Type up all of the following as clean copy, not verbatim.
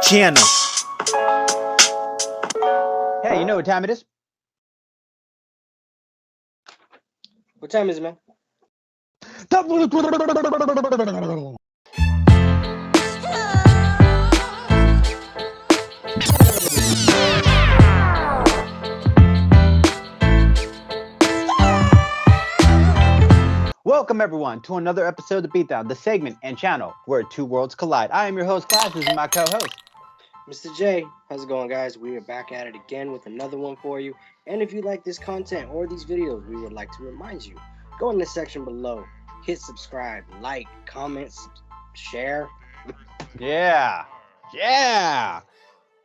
channel. Hey, you know what time it is? What time is it, man? Welcome everyone to another episode of Beatdown, the segment and channel where two worlds collide. I am your host, Class. This is my co-host, Mr. J. How's it going, guys? We are back at it again with another one for you. And if you like this content or these videos, we would like to remind you, go in the section below, hit subscribe, like, comment, share. Yeah.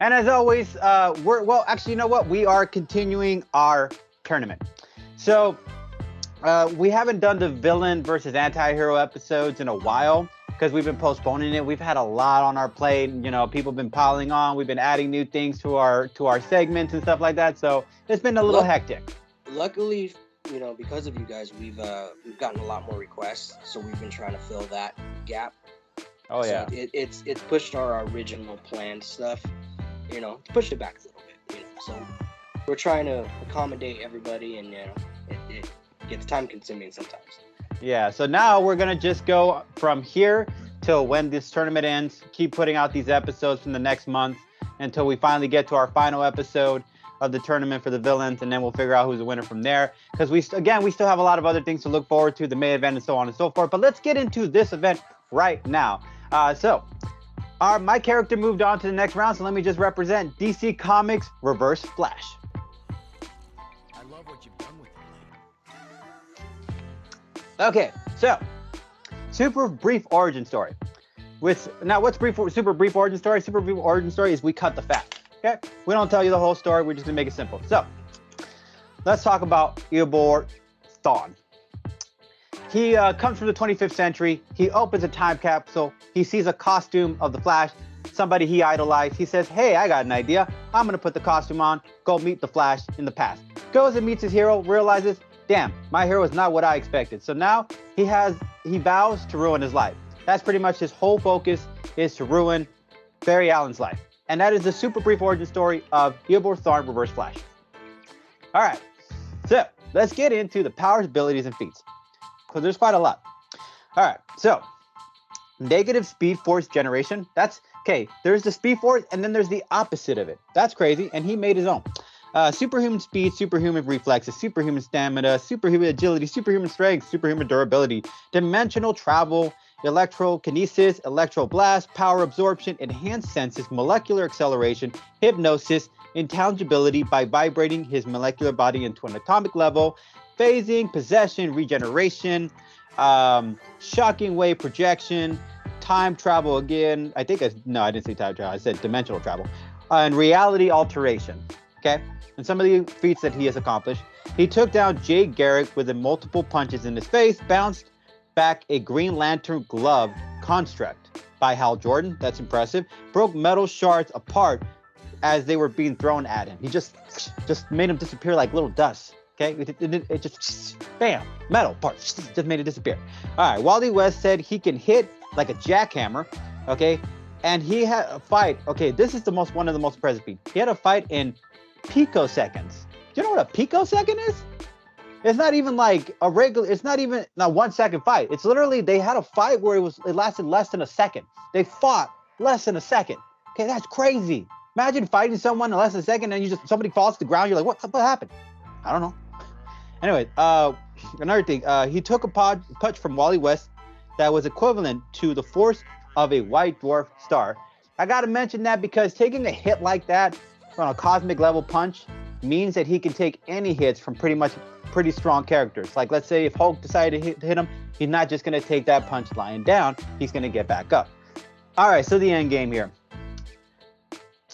And as always, actually, you know what? We are continuing our tournament. So we haven't done the villain versus anti-hero episodes in a while because we've been postponing it. We've had a lot on our plate. You know, people have been piling on. We've been adding new things to our segments and stuff like that. So it's been a little hectic. Luckily, you know, because of you guys, we've gotten a lot more requests. So we've been trying to fill that gap. Oh yeah. So it's pushed our original planned stuff. You know, pushed it back a little bit. You know, so we're trying to accommodate everybody, and you know, it gets time consuming sometimes. Yeah, so now we're gonna just go from here till when this tournament ends, keep putting out these episodes from the next month until we finally get to our final episode of the tournament for the villains, and then we'll figure out who's the winner from there. Because we still have a lot of other things to look forward to, the main event and so on and so forth. But let's get into this event right now. My character moved on to the next round, so let me just represent DC Comics Reverse Flash. I love what you've done with it. Okay, so super brief origin story. What's super brief origin story? Super brief origin story is we cut the fat. Okay, we don't tell you the whole story. We're just gonna make it simple. So let's talk about Eobor Thawne. He comes from the 25th century. He opens a time capsule. He sees a costume of the Flash, somebody he idolized. He says, hey, I got an idea. I'm gonna put the costume on, go meet the Flash in the past. Goes and meets his hero, realizes, damn, my hero is not what I expected. So now he vows to ruin his life. That's pretty much his whole focus, is to ruin Barry Allen's life. And that is the super brief origin story of Eobor Thawne Reverse Flash. All right, so let's get into the powers, abilities, and feats. So there's quite a lot. All right, so negative speed force generation. That's okay. There's the speed force, and then there's the opposite of it. That's crazy, and he made his own. Superhuman speed, superhuman reflexes, superhuman stamina, superhuman agility, superhuman strength, superhuman durability, dimensional travel, electrokinesis, electroblast, power absorption, enhanced senses, molecular acceleration, hypnosis, intangibility by vibrating his molecular body into an atomic level, phasing, possession, regeneration, shocking wave projection, time travel again. I didn't say time travel. I said dimensional travel, and reality alteration. Okay. And some of the feats that he has accomplished. He took down Jay Garrick with multiple punches in his face, bounced back a Green Lantern glove construct by Hal Jordan. That's impressive. Broke metal shards apart as they were being thrown at him. He just made them disappear like little dust. Okay, it just bam, metal parts just made it disappear. All right, Wally West said he can hit like a jackhammer. Okay, and he had a fight. Okay, this is one of the most impressive feats. He had a fight in picoseconds. Do you know what a picosecond is? It's not even like a regular. It's not even a 1 second fight. It's literally they had a fight where it lasted less than a second. They fought less than a second. Okay, that's crazy. Imagine fighting someone in less than a second and somebody falls to the ground. You're like, what happened? I don't know. Anyway, another thing. He took a punch from Wally West that was equivalent to the force of a white dwarf star. I gotta mention that because taking a hit like that on a cosmic level punch means that he can take any hits from pretty strong characters. Like, let's say if Hulk decided to hit him, he's not just gonna take that punch lying down. He's gonna get back up. All right, so the end game here.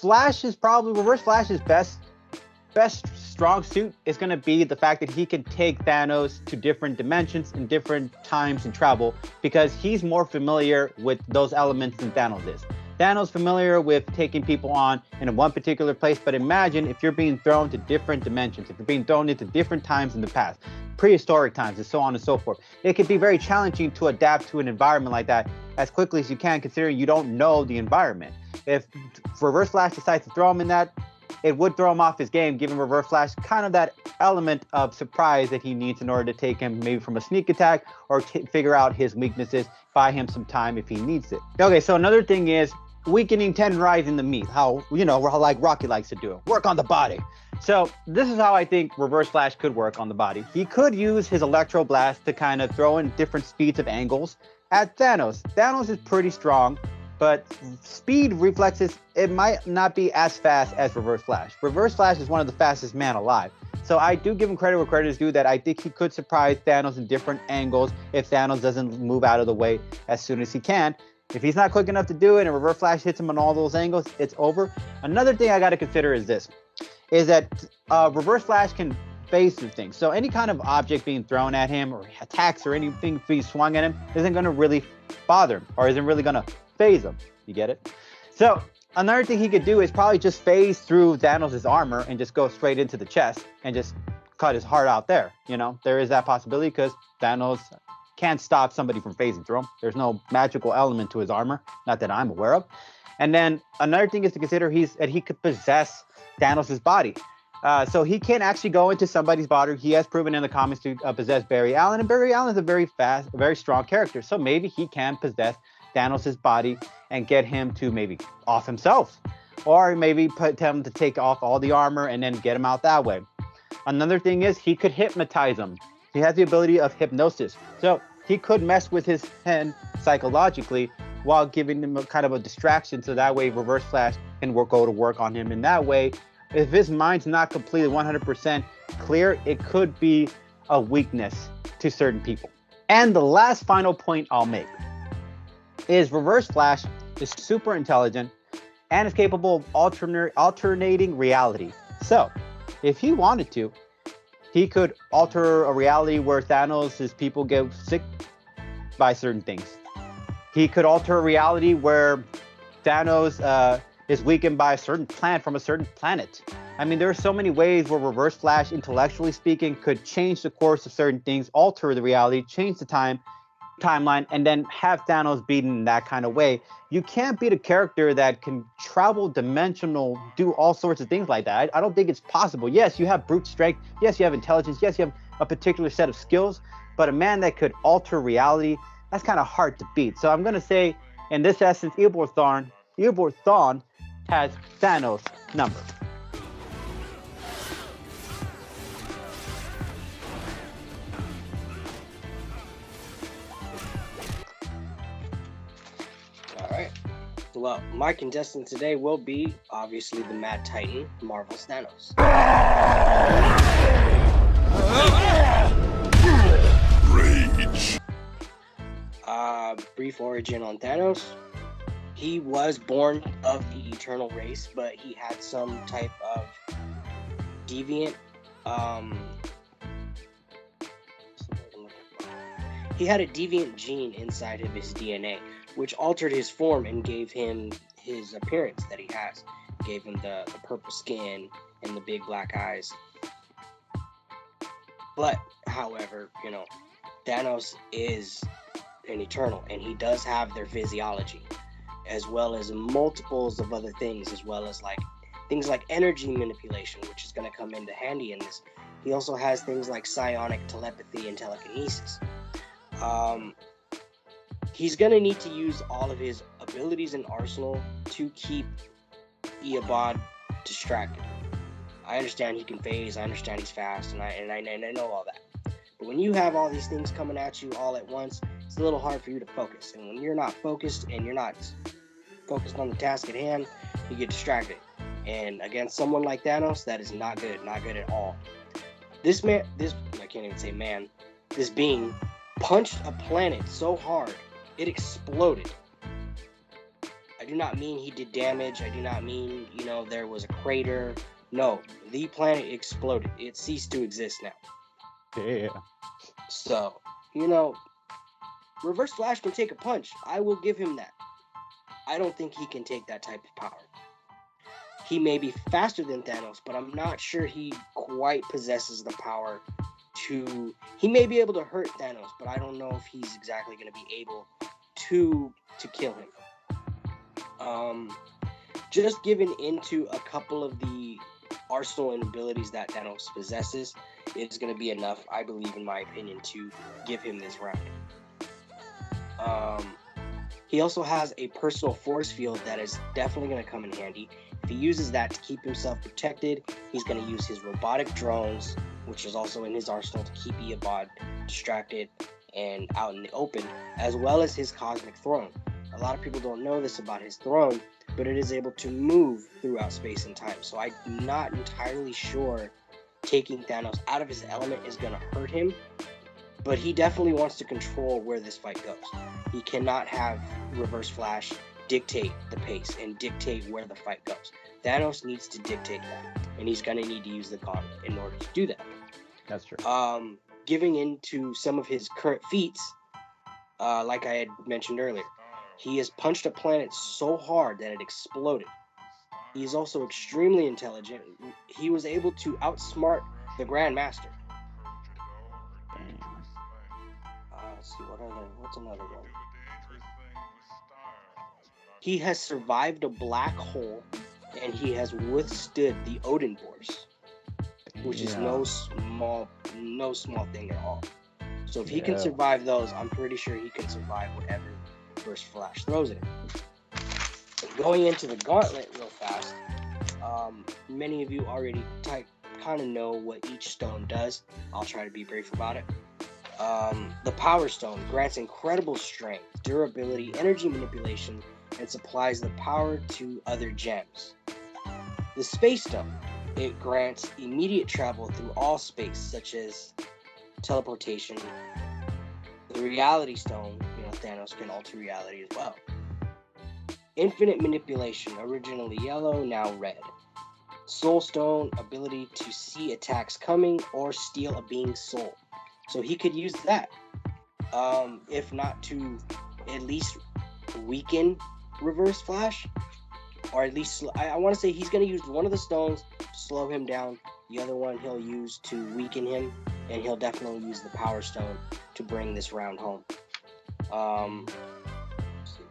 Reverse Flash's best strong suit is going to be the fact that he can take Thanos to different dimensions and different times and travel, because he's more familiar with those elements than Thanos is. Thanos familiar with taking people on in one particular place, but imagine if you're being thrown to different dimensions, if you're being thrown into different times in the past. prehistoric times and so on and so forth. It could be very challenging to adapt to an environment like that as quickly as you can, considering you don't know the environment. If Reverse Flash decides to throw him in that, it would throw him off his game, giving Reverse Flash kind of that element of surprise that he needs in order to take him maybe from a sneak attack or figure out his weaknesses, buy him some time if he needs it. Okay, so another thing is weakening, tenderizing the meat. How, like Rocky likes to do it. Work on the body. So this is how I think Reverse Flash could work on the body. He could use his Electro Blast to kind of throw in different speeds of angles at Thanos. Thanos is pretty strong, but speed reflexes, it might not be as fast as Reverse Flash. Reverse Flash is one of the fastest man alive. So I do give him credit where credit is due, that I think he could surprise Thanos in different angles if Thanos doesn't move out of the way as soon as he can. If he's not quick enough to do it and Reverse Flash hits him on all those angles, it's over. Another thing I got to consider is this, is that Reverse Flash can phase through things. So any kind of object being thrown at him or attacks or anything being swung at him isn't going to really bother him or isn't really going to phase him. You get it? So another thing he could do is probably just phase through Thanos' armor and just go straight into the chest and just cut his heart out there. There is that possibility because Thanos can't stop somebody from phasing through him. There's no magical element to his armor, not that I'm aware of. And then another thing is to consider that he could possess Thanos' body. So he can actually go into somebody's body. He has proven in the comics to possess Barry Allen, and Barry Allen is a very fast, very strong character. So maybe he can possess Thanos' body and get him to maybe off himself, or maybe put him to take off all the armor and then get him out that way. Another thing is he could hypnotize him. He has the ability of hypnosis. So he could mess with his head psychologically while giving him a kind of a distraction. So that way Reverse Flash can go to work on him in that way. If his mind's not completely 100% clear, it could be a weakness to certain people. And the last final point I'll make is Reverse Flash is super intelligent and is capable of alternating reality. So if he wanted to, he could alter a reality where Thanos' people get sick by certain things. He could alter a reality where Thanos is weakened by a certain plant from a certain planet. I mean, there are so many ways where Reverse Flash, intellectually speaking, could change the course of certain things, alter the reality, change the timeline, and then have Thanos beaten in that kind of way. You can't beat a character that can travel dimensional, do all sorts of things like that. I don't think it's possible. Yes, you have brute strength. Yes, you have intelligence. Yes, you have a particular set of skills. But a man that could alter reality, that's kind of hard to beat. So I'm going to say, in this essence, Eobor Thawne has Thanos' number. All right. Well, my contestant today will be obviously the Mad Titan, Marvel's Thanos. Rage. Brief origin on Thanos. He was born of the eternal race, but he had some type of deviant, he had a deviant gene inside of his DNA, which altered his form and gave him his appearance that he has. Gave him the purple skin and the big black eyes. But, however, Thanos is an eternal, and he does have their physiology, as well as multiples of other things, as well as things like energy manipulation, which is going to come into handy in this. He also has things like psionic telepathy and telekinesis. He's going to need to use all of his abilities and arsenal to keep Eobod distracted. I understand he can phase, I understand he's fast, and I know all that. But when you have all these things coming at you all at once, it's a little hard for you to focus. And when you're not focused and you're not focused on the task at hand, you get distracted. And against someone like Thanos, that is not good at all. This being punched a planet so hard, it exploded. I do not mean he did damage. I do not mean, there was a crater. No, the planet exploded. It ceased to exist now. Yeah. So, Reverse Flash can take a punch. I will give him that. I don't think he can take that type of power. He may be faster than Thanos, but I'm not sure he quite possesses the power he may be able to hurt Thanos, but I don't know if he's exactly going to be able to kill him. Just giving into a couple of the arsenal and abilities that Thanos possesses is going to be enough, I believe, in my opinion, to give him this round. He also has a personal force field that is definitely going to come in handy. If he uses that to keep himself protected, he's going to use his robotic drones, which is also in his arsenal, to keep Eobod distracted and out in the open, as well as his cosmic throne. A lot of people don't know this about his throne, but it is able to move throughout space and time. So I'm not entirely sure taking Thanos out of his element is going to hurt him, but he definitely wants to control where this fight goes. He cannot have Reverse Flash dictate the pace and dictate where the fight goes. Thanos needs to dictate that, and he's going to need to use the gauntlet in order to do that. That's true. Giving into some of his current feats, like I had mentioned earlier, he has punched a planet so hard that it exploded. He is also extremely intelligent. He was able to outsmart the Grand Master. Let's see, what's another one? He has survived a black hole, and he has withstood the Odin Force, which is no small thing at all. So if he can survive those, I'm pretty sure he can survive whatever First Flash throws at him. Going into the gauntlet real fast, many of you already kind of know what each stone does. I'll try to be brief about it. The Power Stone grants incredible strength, durability, energy manipulation, and supplies the power to other gems. The Space Stone, it grants immediate travel through all space, such as teleportation. The Reality Stone, Thanos can alter reality as well. Infinite manipulation, originally yellow, now red. Soul Stone, ability to see attacks coming or steal a being's soul. So he could use that, if not to at least weaken Reverse Flash, or at least I want to say he's going to use one of the stones to slow him down. The other one he'll use to weaken him, and he'll definitely use the Power Stone to bring this round home.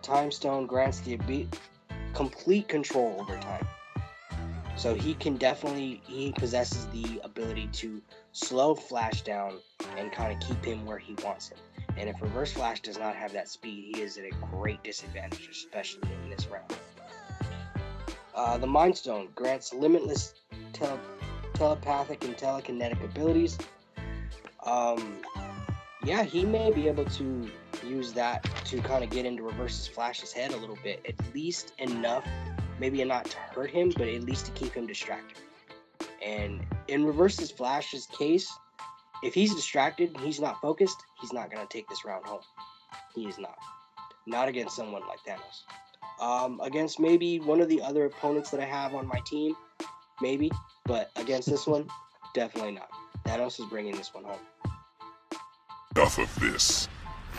Time Stone grants the complete control over time. So he possesses the ability to slow Flash down and kind of keep him where he wants him. And if Reverse Flash does not have that speed, he is at a great disadvantage, especially in this round. The Mind Stone grants limitless telepathic and telekinetic abilities. He may be able to use that to kind of get into Reverse Flash's head a little bit, at least enough, maybe not to hurt him, but at least to keep him distracted. And in Reverse Flash's case, if he's distracted and he's not focused, he's not going to take this round home. He is not. Not against someone like Thanos. Against maybe one of the other opponents that I have on my team, maybe, but against this one, definitely not. Thanos is bringing this one home. Enough of this.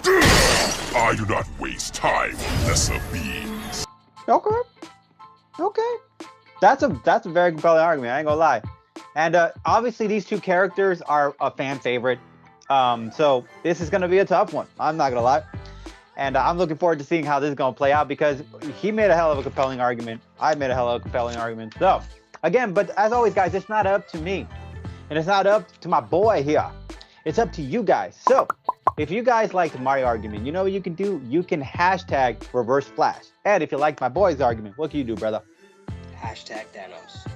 I do not waste time on lesser beings. Okay. That's a very compelling argument. I ain't gonna lie. And obviously these two characters are a fan favorite. So this is gonna be a tough one. I'm not gonna lie. And I'm looking forward to seeing how this is gonna play out, because he made a hell of a compelling argument. I made a hell of a compelling argument. So again, but as always, guys, it's not up to me, and it's not up to my boy here. It's up to you guys. So if you guys liked my argument, you know what you can do? You can hashtag Reverse Flash. And if you liked my boy's argument, what can you do, brother? Hashtag Thanos.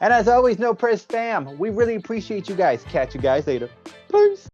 And as always, no press spam. We really appreciate you guys. Catch you guys later. Peace.